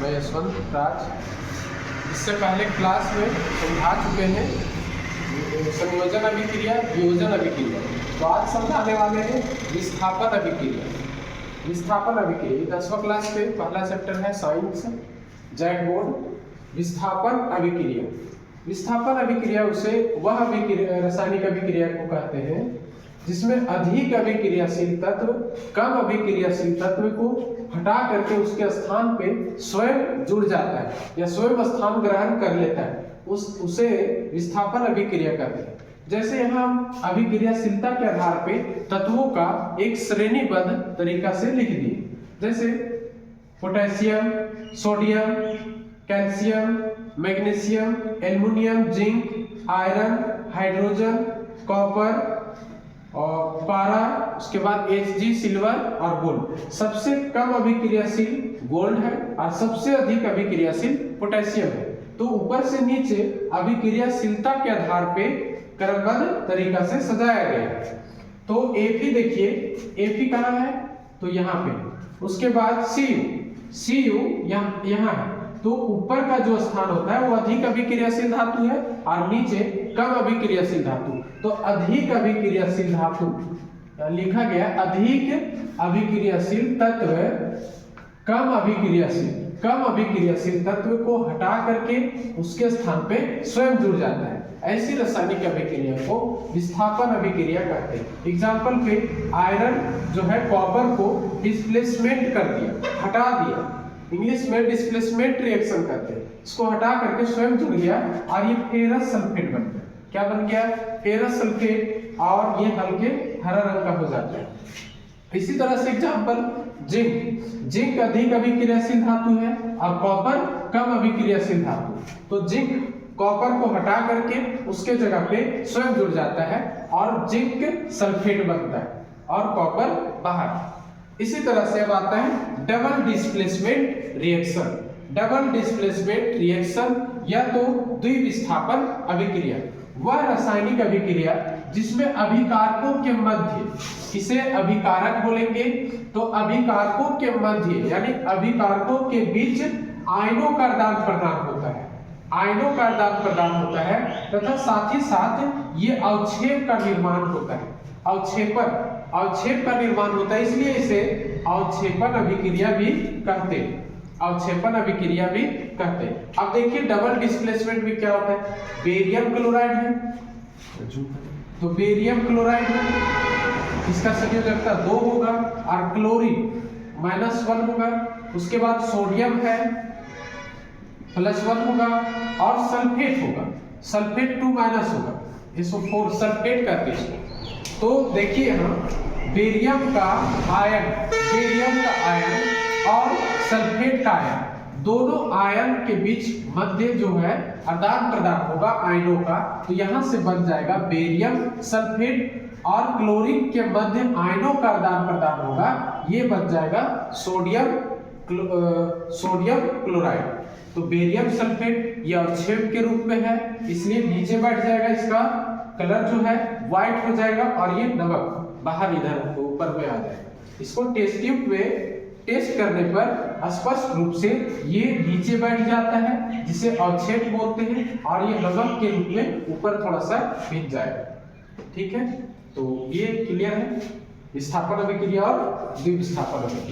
मैं यशवंत राज। इससे पहले क्लास में समझा चुके हैं संयोजन अभिक्रिया, वियोजन अभिक्रिया। तो आज समझाने वाले हैं विस्थापन अभिक्रिया। विस्थापन अभिक्रिया 10वां क्लास पे पहला चैप्टर है साइंस जैक बोर्ड। विस्थापन अभिक्रिया, विस्थापन अभिक्रिया उसे वह अभिक्रिया रासायनिक अभिक्रिया को कहते हैं जिसमें अधिक अभिक्रियाशील तत्व कम अभिक्रियाशील तत्व को हटा करके उसके स्थान पे स्वयं जुड़ जाता है या स्वयं स्थान ग्रहण कर लेता है, उसे विस्थापन अभिक्रिया कहते हैं। जैसे यहाँ हम अभिक्रियाशीलता के आधार पे तत्वों का एक श्रेणीबद्ध तरीका से लिख दिए, जैसे potassium, sodium, calcium, magnesium, aluminium, zinc, iron, hydrogen, copper और पारा, उसके बाद Hg, सिल्वर और गोल्ड। सबसे कम अभिक्रियाशील गोल्ड है और सबसे अधिक अभिक्रियाशील पोटेशियम है। तो ऊपर से नीचे अभिक्रियाशीलता के आधार पे क्रमबद्ध तरीका से सजाया गया है। तो Fe देखिए, Fe कहाँ है तो यहाँ पे, उसके बाद Cu यहाँ है। तो ऊपर का जो स्थान होता है वो अधिक अभिक्रियाशील धातु है और नीचे कम अभिक्रियाशील धातु। तो अधिक अभिक्रियाशील धातु लिखा गया, अधिक अभिक्रियाशील तत्व कम अभिक्रियाशील तत्व को हटा करके उसके स्थान पे स्वयं जुड़ जाता है। ऐसी रासायनिक अभिक्रिया को विस्थापन अभिक्रिया कहते हैं। एग्जाम्पल पे आयरन जो है कॉपर को डिस्प्लेसमेंट कर दिया, हटा दिया, इंग्लिश में डिस्प्लेसमेंट रिएक्शन करते हैं। इसको हटा करके स्वयं जुड़ गया और ये फेरस सल्फेट बन गया। क्या बन गया? फेरस सल्फेट, और ये हल्के हरा रंग का हो जाता है। इसी तरह से एग्जाम्पल जिंक अधिक अभिक्रियाशील धातु है और कॉपर कम अभिक्रियाशील धातु। तो जिंक कॉपर को हटा करके उसके जगह पे स्वयं जुड़ जाता है और जिंक सल्फेट बनता है और कॉपर बाहर। इसी तरह से अब आता है double displacement reaction. Double displacement reaction या तो द्विविस्थापन अभिक्रिया, वह रासायनिक अभिक्रिया जिसमें अभिकारकों के मध्य, इसे अभिकारक बोलेंगे, तो अभिकारकों के मध्य यानी अभिकारकों के बीच आयनों का आदान प्रदान होता है, आयनों का आदान प्रदान होता है तथा साथ ही साथ ये अवक्षेप का निर्माण होता है। अवक्षेप का निर्माण होता है, इसलिए इसे अवक्षेपन अभिक्रिया भी कहते हैं। अवक्षेपन अभिक्रिया भी कहते हैं। अब देखिए डबल डिस्प्लेसमेंट में क्या होता है, बेरियम क्लोराइड है, तो बेरियम क्लोराइड है, इसका संयोजकता 2 होगा और क्लोरीन -1 होगा। उसके बाद सोडियम है +1 होगा और सल्फेट होगा, सल्फेट 2- होगा, इसको 4 सल्फेट कहते हैं। तो देखिए यहाँ बेरियम का आयन और सल्फेट का आयन, दोनों आयन के बीच मध्य जो है आदान प्रदान होगा आयनों का। तो यहाँ से बन जाएगा बेरियम सल्फेट और क्लोरीन के मध्य आयनों का आदान प्रदान होगा, ये बन जाएगा सोडियम क्लोराइड। तो बेरियम सल्फेट यह अवक्षेप के रूप में है, इसलिए नीचे बैठ जाएगा, इसका कलर जो है व्हाइट हो जाएगा और ये नमक बाहर इधर ऊपर में आ जाएगा। इसको टेस्ट ट्यूब में टेस्ट करने पर स्पष्ट रूप से ये नीचे बैठ जाता है, जिसे अवक्षेप बोलते हैं, और ये नमक के रूप में ऊपर थोड़ा सा भिज जाएगा। ठीक है, तो ये क्लियर है विस्थापन अभिक्रिया और द्विविस्थापन अभिक्रिया।